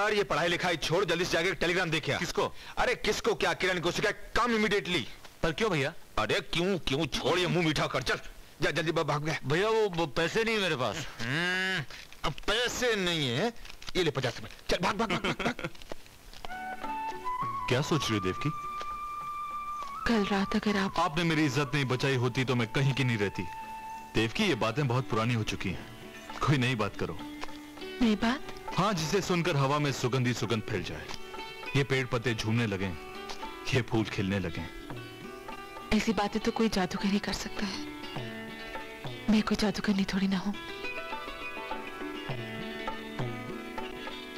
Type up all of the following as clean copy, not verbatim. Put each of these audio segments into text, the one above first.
यार ये पढ़ाई लिखाई छोड़, जल्दी से जाके टेलीग्राम देखिए। किसको? अरे किसको क्या, किरण को शिकायत, काम इमीडिएटली। पर क्यों भैया? अरे क्यों क्यों, छोड़ ये मुंह मीठा कर, चल जा जल्दी, भाग गया। भैया वो पैसे नहीं मेरे पास। अब पैसे नहीं है, ये ले 50 रुपए, चल भाग भाग, भाग, भाग। क्या सोच रही हो देवकी? कल रात अगर आपने मेरी इज्जत नहीं बचाई होती तो मैं कहीं की नहीं रहती। देवकी ये बातें बहुत पुरानी हो चुकी हैं, कोई नई बात करो। नई बात? हाँ, जिसे सुनकर हवा में सुगंधी सुगंध फैल जाए, ये पेड़ पत्ते झूमने लगे, ये फूल खिलने लगे। ऐसी बातें तो कोई जादूगर ही कर सकता है, मैं कोई जादूगरनी थोड़ी ना हूं।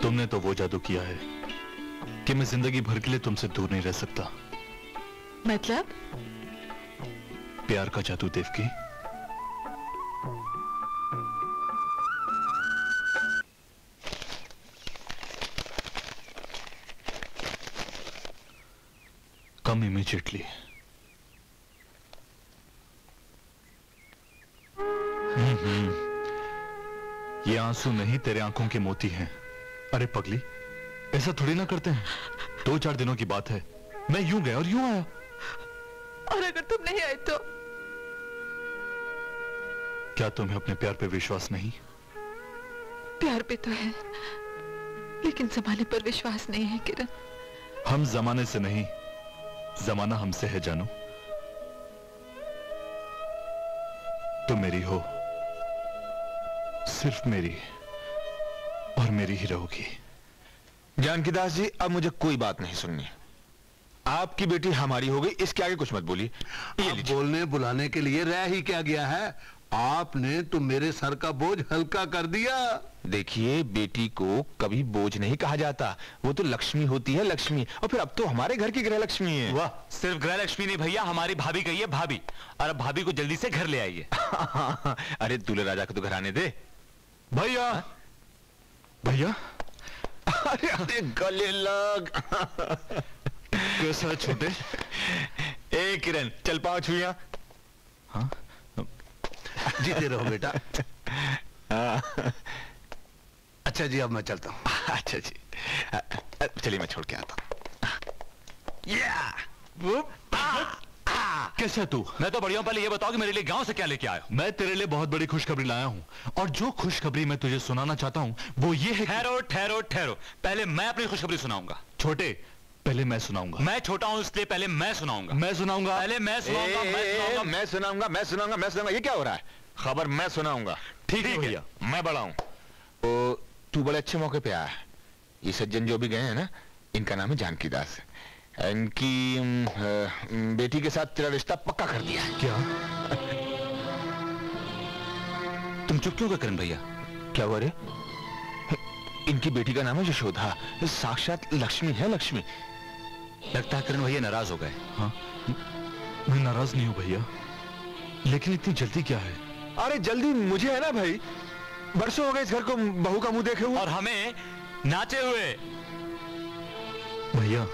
तुमने तो वो जादू किया है कि मैं जिंदगी भर के लिए तुमसे दूर नहीं रह सकता। मतलब? प्यार का जादू देवकी। कम इमीडिएटली। ये आंसू नहीं, तेरे आंखों के मोती हैं। अरे पगली, ऐसा थोड़ी ना करते हैं। 2-4 दिनों की बात है, मैं यूं गया और यूं आया। और अगर तुम नहीं आए तो? क्या तुम्हें अपने प्यार पे विश्वास नहीं? प्यार पे तो है, लेकिन जमाने पर विश्वास नहीं है किरण। हम जमाने से नहीं, जमाना हमसे है जानू। तुम मेरी हो, सिर्फ मेरी, और मेरी ही रहोगी। जानकी दास जी, अब मुझे कोई बात नहीं सुननी। आपकी बेटी हमारी हो गई, इसके आगे कुछ मत बोलिए। ये बोलने बुलाने के लिए रह ही क्या गया है? आपने तो मेरे सर का बोझ हल्का कर दिया। देखिए, बेटी को कभी बोझ नहीं कहा जाता, वो तो लक्ष्मी होती है, लक्ष्मी। और फिर अब तो हमारे घर की गृह लक्ष्मी है। वाह, सिर्फ गृह लक्ष्मी नहीं भैया, हमारी भाभी गई है भाभी, और अब भाभी को जल्दी से घर ले आइए। अरे दूल्हे राजा को तो घर आने दे। भैया, भैया, अरे अरे गले लग। कैसा है छोटे? ए किरण, चल पाओ छुइया। हाँ, जीते रहो बेटा। अच्छा जी, अब मैं चलता हूँ। अच्छा जी, चलिए मैं छोड़ के आता हूँ। कैसा तू? मैं तो बढ़िया हूं, पहले ये बताओ कि मेरे लिए गांव से क्या लेके आए हो? मैं तेरे लिए बहुत बड़ी खुशखबरी लाया हूं, और जो खुशखबरी मैं तुझे सुनाना चाहता हूं वो ये है। ठहरो ठहरो ठहरो, पहले मैं अपनी खुशखबरी सुनाऊंगा। छोटे, पहले मैं सुनाऊंगा। मैं छोटा हूं इसलिए पहले मैं सुनाऊंगा। मैं सुनाऊंगा, पहले मैं सुनाऊंगा, मैं सुनाऊंगा, मैं सुनाऊंगा, मैं सुनाऊंगा, मैं सुनाऊंगा। ये क्या हो रहा है? खबर मैं सुनाऊंगा। ठीक है भैया, मैं बड़ा हूं। तो तू बड़े अच्छे मौके पे आया है। ये सज्जन जो भी गए हैं ना, इनका नाम है जानकी दास। इनकी बेटी के साथ तेरा रिश्ता पक्का कर दिया है। क्या? तुम चुप क्यों करण भैया? क्या हुआ रे? इनकी बेटी का नाम है यशोदा, साक्षात लक्ष्मी है, लक्ष्मी। लगता है करण भैया नाराज हो गए। हाँ, मैं नाराज नहीं हूं भैया, लेकिन इतनी जल्दी क्या है? अरे जल्दी मुझे है ना भाई, बरसों हो गए इस घर को बहू का मुंह देखे हुए, और हमें नाचे हुए। भैया,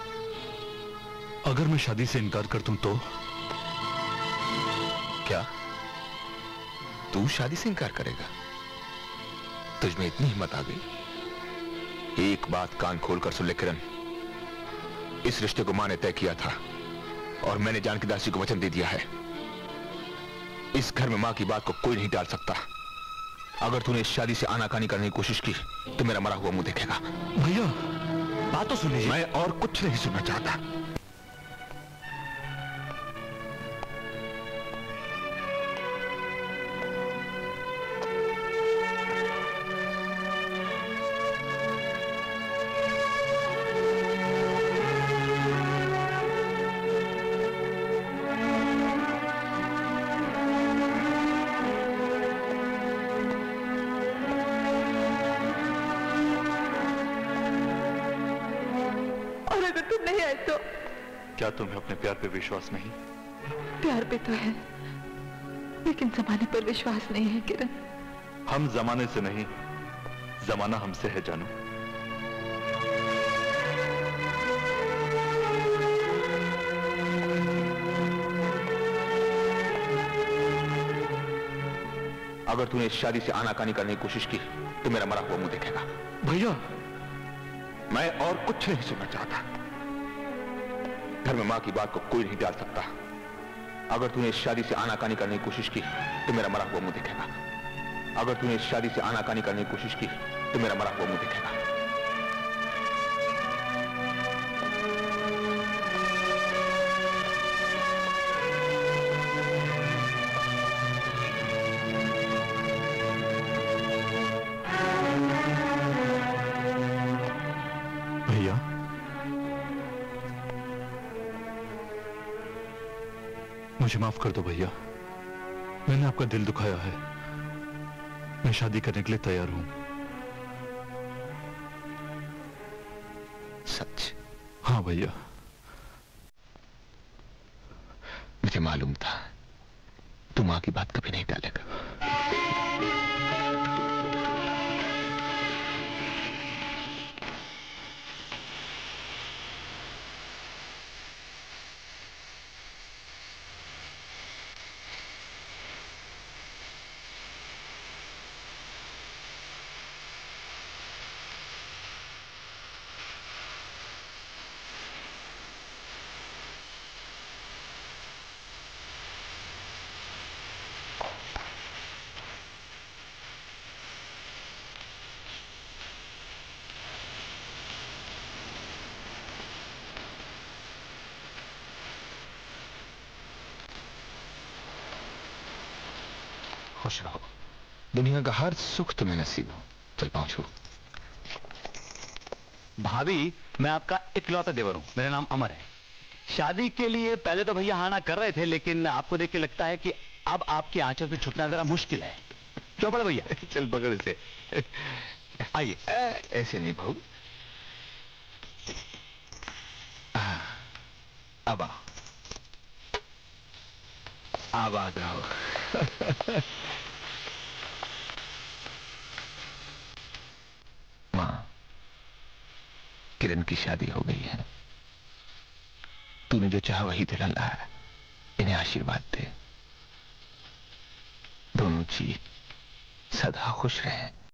अगर मैं शादी से इनकार कर दूं तो? क्या तू शादी से इनकार करेगा? तुझमें इतनी हिम्मत आ गई? एक बात कान खोलकर सुन ले किरण, इस रिश्ते को मां ने तय किया था, और मैंने जानकी दास जी को वचन दे दिया है। इस घर में मां की बात को कोई नहीं टाल सकता। अगर तूने इस शादी से आनाकानी करने की कोशिश की तो मेरा मरा हुआ मुंह देखेगा। भैया, बात तो सुन लीजिए। मैं और कुछ नहीं सुनना चाहता। क्या तुम्हें अपने प्यार पे विश्वास नहीं? प्यार पे तो है, लेकिन जमाने पर विश्वास नहीं है किरण। हम जमाने से नहीं, जमाना हमसे है जानू। अगर तूने इस शादी से आनाकानी करने की कोशिश की तो मेरा मरा हुआ मुंह देखेगा। भैया, मैं और कुछ नहीं सुनना चाहता। घर में मां की बात को कोई नहीं टाल सकता। अगर तूने इस शादी से आनाकानी करने की कोशिश की तो मेरा मरा हुआ मुंह दिखेगा। अगर तूने इस शादी से आनाकानी करने की कोशिश की तो मेरा मरा हुआ मुंह दिखेगा। भैया, मुझे माफ कर दो भैया। मैंने आपका दिल दुखाया है। मैं शादी करने के लिए तैयार हूं। सच? हाँ भैया। मुझे मालूम था तू मां की बात कभी नहीं टालेगा। खुश रहो। दुनिया का हर सुख तुम्हें नसीब हो। चल पहुंचो। भाभी, मैं आपका इकलौता देवर हूं। मेरा नाम अमर है। शादी के लिए पहले तो भैया हाँ ना कर रहे थे, लेकिन आपको देख के लगता है कि अब आपके आंचल से छुटना जरा मुश्किल है। क्यों पड़े भैया? चल पकड़ इसे। आइए। ऐसे नहीं बहू। अब आओ। आबाद रहो। मां, किरण की शादी हो गई है। तूने जो चाहा वही दिलाना है। इन्हें आशीर्वाद दे। दोनों जी सदा खुश रहें।